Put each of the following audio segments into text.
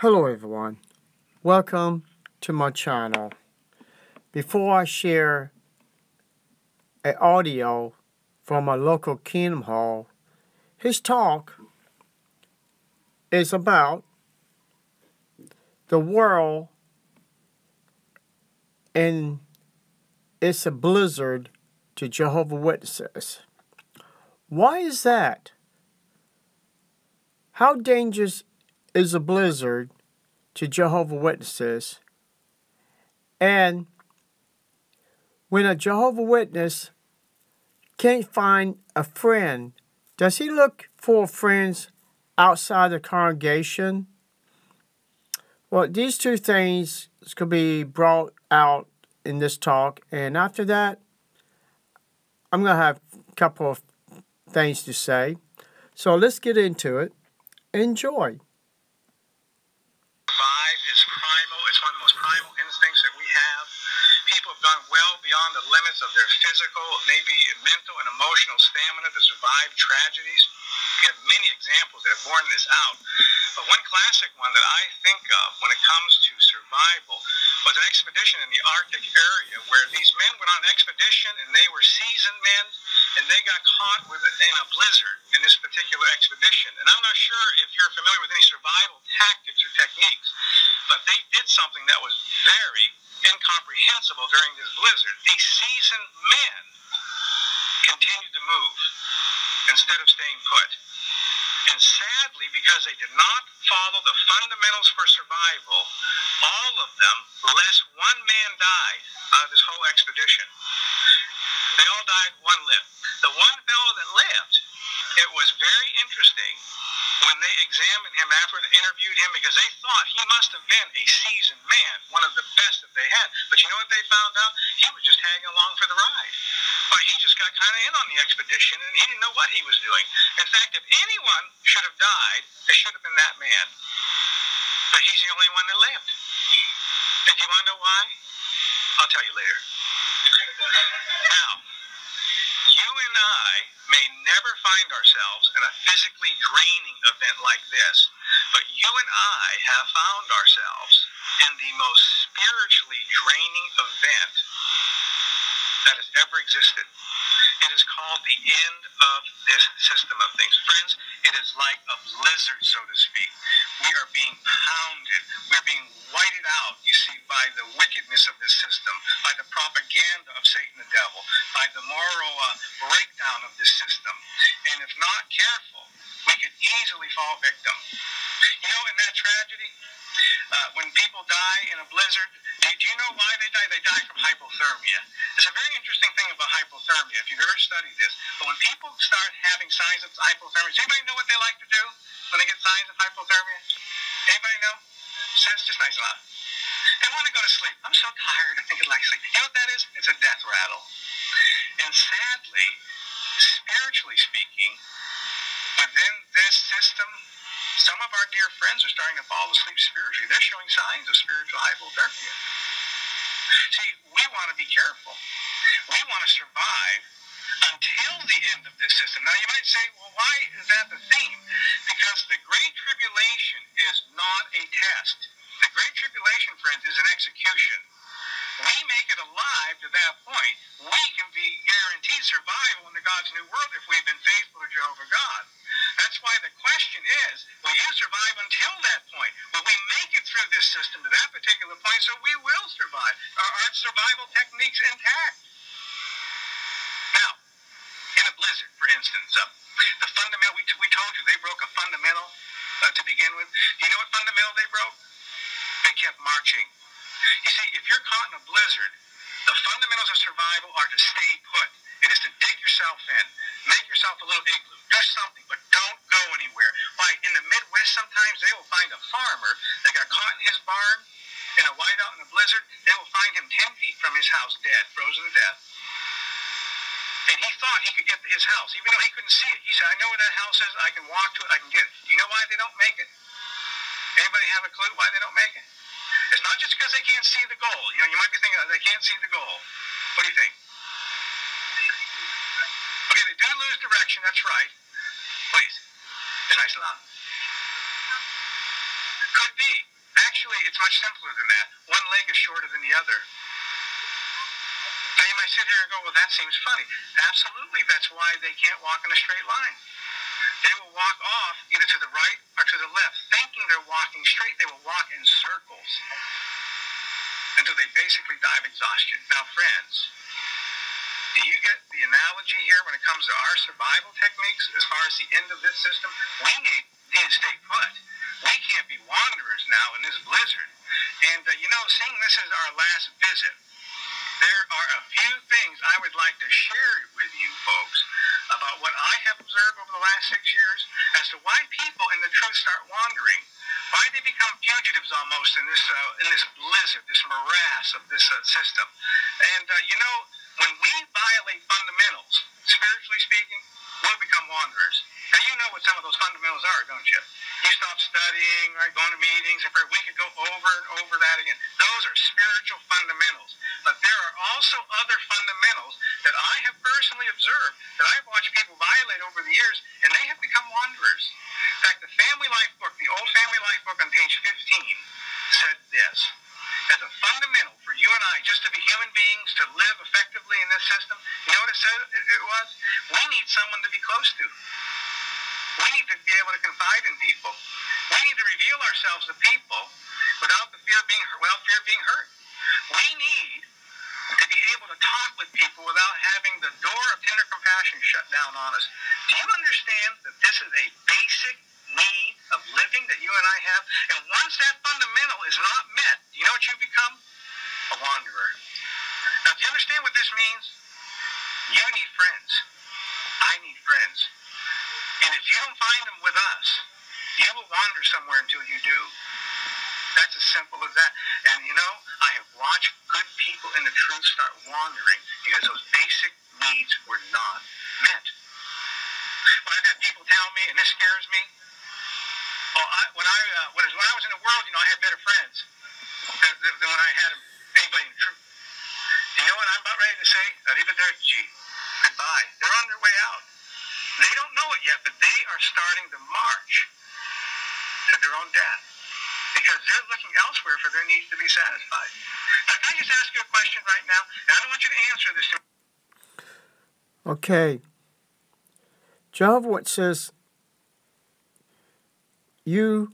Hello everyone, welcome to my channel. Before I share an audio from a local Kingdom Hall, his talk is about the world and it's a blizzard to Jehovah Witnesses. Why is that? How dangerous is a blizzard to Jehovah Witnesses? And when a Jehovah Witness can't find a friend, does he look for friends outside the congregation? Well, these two things could be brought out in this talk, and after that, I'm going to have a couple of things to say. So let's get into it. Enjoy. Survive is primal. It's one of the most primal instincts that we have. People have gone well beyond the limits of their physical, maybe mental and emotional stamina to survive tragedies. We have many examples that have borne this out. But one classic one that I think of when it comes to survival was an expedition in the Arctic area where these men went on an expedition and they were seasoned men and they got caught in a blizzard in this particular expedition. And I'm not sure if you're familiar with any survival tactics or techniques, but they did something that was very incomprehensible during this blizzard. These seasoned men continued to move instead of staying put. And sadly, because they did not follow the fundamentals for survival, all of them, less one man died out of this whole expedition. They all died, one lived. The one fellow that lived, it was very interesting when they examined him after they interviewed him because they thought he must have been a seasoned man, one of the best that they had. But you know what they found out? He was just tagging along for the ride. But he just got kind of in on the expedition and he didn't know what he was doing. In fact, if anyone should have died, it should have been that man. But he's the only one that lived. And do you want to know why? I'll tell you later. Now, you and I may never find ourselves in a physically draining event like this, but you and I have found ourselves in the most spiritually draining event that has ever existed. It is called the end of this system of things. Friends, it is like a blizzard, so to speak. We are being pounded. We're being whited out, you see, by the wickedness of this system, by the propaganda of Satan the devil, by the moral breakdown of this system. And if not careful, we could easily fall victim. You know, in that tragedy, when people die in a blizzard, do you know why they die? They die from hypothermia. It's a very interesting thing about hypothermia, if you've ever studied this. But when people start having signs of hypothermia, does anybody know what they like to do when they get signs of hypothermia? Anybody know? So it's just nice and loud. They want to go to sleep. I'm so tired, I think I'd like to sleep. You know what that is? It's a death rattle. And sadly, spiritually speaking, within this system, some of our dear friends are starting to fall asleep spiritually. They're showing signs of spiritual hypothermia. See, we want to be careful. We want to survive until the end of this system. Now, you might say, well, why is that the theme? Because the Great Tribulation is not a test. The Great Tribulation, friends, is an execution. We make it alive to that point. We can be guaranteed survival into God's new world if we've been faithful to Jehovah God. That's why the question is, will you survive until that point? Will we make it through this system to that particular point so we will survive? Are our survival techniques intact? Now, in a blizzard, for instance, the fundamental, we told you they broke a fundamental to begin with. Do you know what fundamental they broke? They kept marching. You see, if you're caught in a blizzard, the fundamentals of survival are to stay put. It is to dig yourself in, make yourself a little igloo, do something, but don't go anywhere. Why, in the Midwest, sometimes they will find a farmer that got caught in his barn in a whiteout in a blizzard. They will find him 10 feet from his house, dead, frozen to death. And he thought he could get to his house, even though he couldn't see it. He said, I know where that house is. I can walk to it. I can get it. Do you know why they don't make it? Anybody have a clue why they don't make it? It's not just because they can't see the goal. You know, you might be thinking, they can't see the goal. What do you think? Okay, they do lose direction. That's right. Please. It's nice and loud. Could be. Actually, it's much simpler than that. One leg is shorter than the other. Now you might sit here and go, well, that seems funny. Absolutely, that's why they can't walk in a straight line. They will walk off either to the right or to the left, thinking they're walking straight. They will walk in circles until they basically die of exhaustion. Now, friends, do you get the analogy here when it comes to our survival techniques as far as the end of this system? We need to stay put. We can't be wanderers now in this blizzard. And, seeing this as our last visit, there are a few things I would like to share with you folks about what I have observed over the last 6 years as to why people in the truth start wandering, why they become fugitives almost in this blizzard, this morass of this system. And, when we violate fundamentals, spiritually speaking, we'll become wanderers. Now, you know what some of those fundamentals are, don't you? You stop studying, right, going to meetings, and we could go over and over that again. Those are spiritual fundamentals. But there are also other fundamentals that I have personally observed that I've watched people violate over the years, and they have become wanderers. In fact, the Family Life book, the old Family Life book on page 15, said this: as a fundamental for you and I, just to be human beings, to live effectively in this system, you know what it said it was? We need someone to be close to. We need to be able to confide in people. We need to reveal ourselves to people without fear of being hurt. We need to be able to talk with people without having the door of tender compassion shut down on us. Do you understand that this is a basic need of living that you and I have? And once that fundamental is not met, do you know what you become? A wanderer. Now, do you understand what this means? You need friends. I need friends. And if you don't find them with us, you will wander somewhere until you do. That's as simple as that. And I have watched good people in the truth start wandering because those basic needs were not met. When I've had people tell me, and this scares me, when I was in the world, I had better friends than when I had anybody in the truth. You know what I'm about ready to say? Arrivederci. Goodbye. They're on their way out. They don't know it yet, but they are starting to march to their own death because they're looking elsewhere for their needs to be satisfied. Now, can I just ask you a question right now? And I don't want you to answer this. Okay. Jehovah Witnesses, you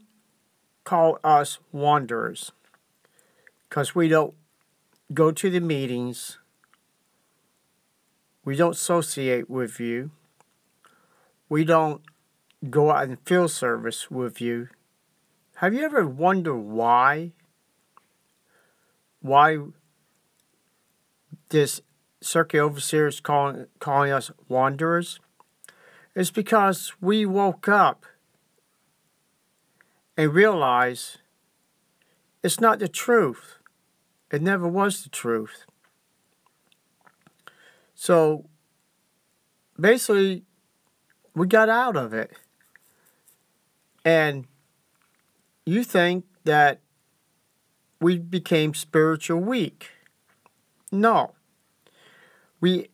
call us wanderers because we don't go to the meetings. We don't associate with you. We don't go out and field service with you. Have you ever wondered why? Why this circuit overseer is calling us wanderers? It's because we woke up and realized it's not the truth. It never was the truth. So basically, we got out of it. And you think that we became spiritual weak. No. We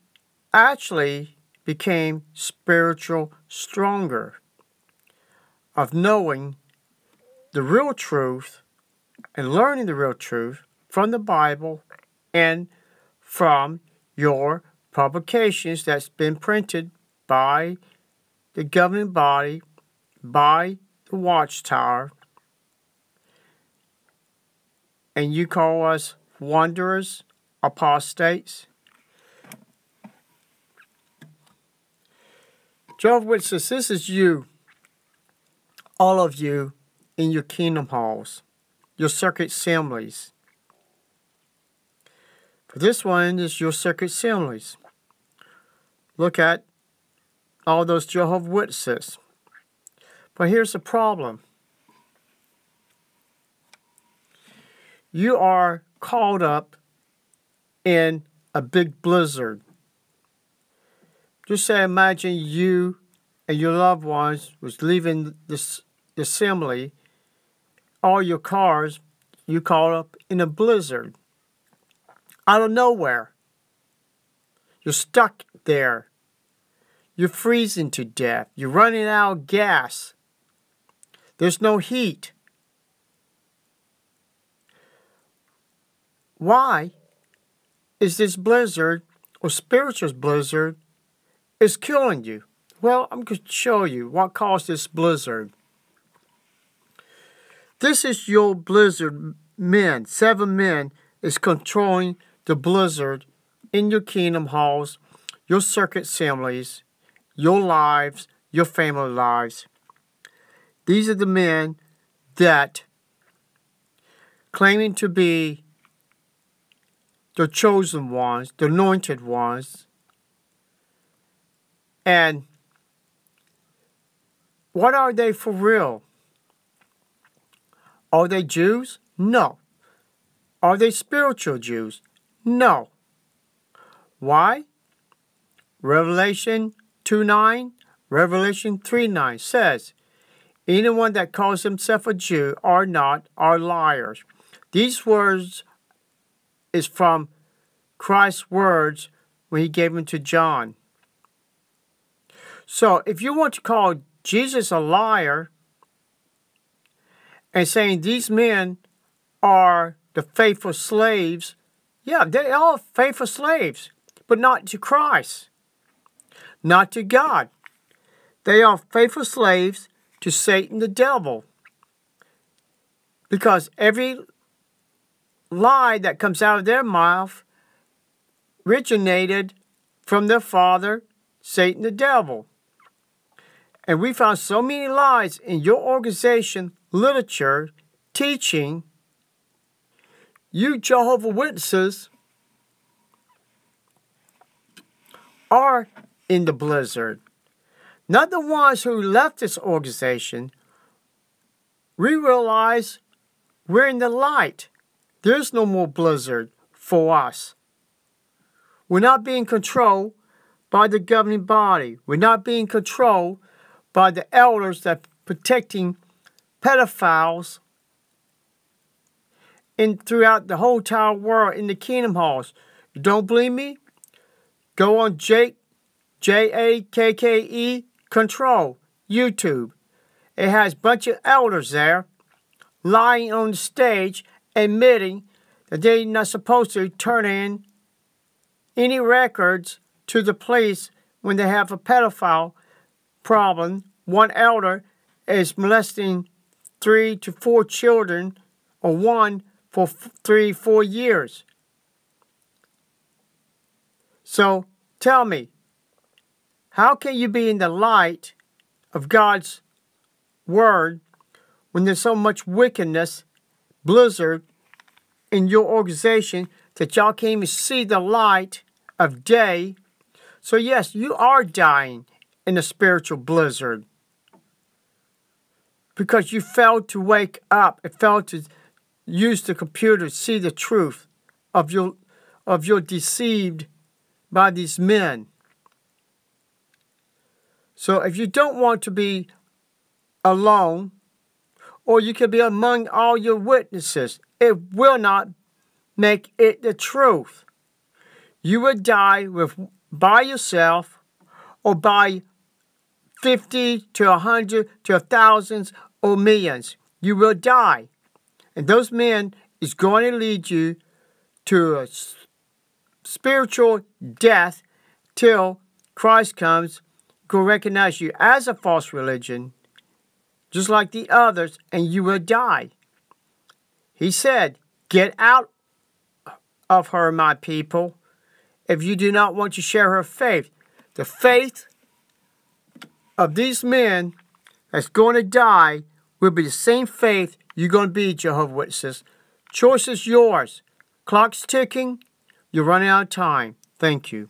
actually became spiritual stronger of knowing the real truth and learning the real truth from the Bible and from your publications that's been printed by the governing body, by the Watchtower, and you call us wanderers, apostates. Jehovah's Witnesses, this is you, all of you in your kingdom halls, your circuit assemblies. For this one is your circuit assemblies. Look at all those Jehovah's Witnesses. But here's the problem. You are caught up in a big blizzard. Just say, imagine you and your loved ones was leaving this assembly. All your cars, you caught up in a blizzard. Out of nowhere. You're stuck there. You're freezing to death. You're running out of gas. There's no heat. why is this blizzard or spiritual blizzard is killing you? Well, I'm going to show you what caused this blizzard. This is your blizzard men. 7 men is controlling the blizzard in your kingdom halls, your circuit assemblies, your lives, your family lives. These are the men that claiming to be the chosen ones, the anointed ones. And what are they for real? Are they Jews? No. Are they spiritual Jews? No. Why? Revelation 2:9, Revelation 3:9 says, anyone that calls himself a Jew or not are liars. These words is from Christ's words when he gave them to John. So if you want to call Jesus a liar and saying these men are the faithful slaves, yeah, they are faithful slaves, but not to Christ, not to God. They are faithful slaves to Satan the devil. Because every lie that comes out of their mouth originated from their father, Satan the devil. And we found so many lies in your organization, literature, teaching. You Jehovah Witnesses are in the blizzard. Not the ones who left this organization. We realize we're in the light. There's no more blizzard for us. We're not being controlled by the governing body. We're not being controlled by the elders that are protecting pedophiles throughout the whole entire world in the kingdom halls. You don't believe me? Go on Jakke Control, YouTube. It has a bunch of elders there lying on the stage admitting that they're not supposed to turn in any records to the police when they have a pedophile problem. One elder is molesting 3 to 4 children, or one for 3-4 years. So tell me, how can you be in the light of God's word when there's so much wickedness, blizzard, in your organization that y'all can't even see the light of day? So yes, you are dying in a spiritual blizzard because you failed to wake up and failed to use the computer to see the truth of your deceived by these men. So if you don't want to be alone, or you can be among all your witnesses, it will not make it the truth. You will die by yourself, or by 50 to 100 to 1,000 or millions. You will die. And those men is going to lead you to a spiritual death till Christ comes, will recognize you as a false religion, just like the others, and you will die. He said, get out of her, my people, if you do not want to share her faith. The faith of these men that's going to die will be the same faith you're going to be, Jehovah's Witnesses. Choice is yours. Clock's ticking. You're running out of time. Thank you.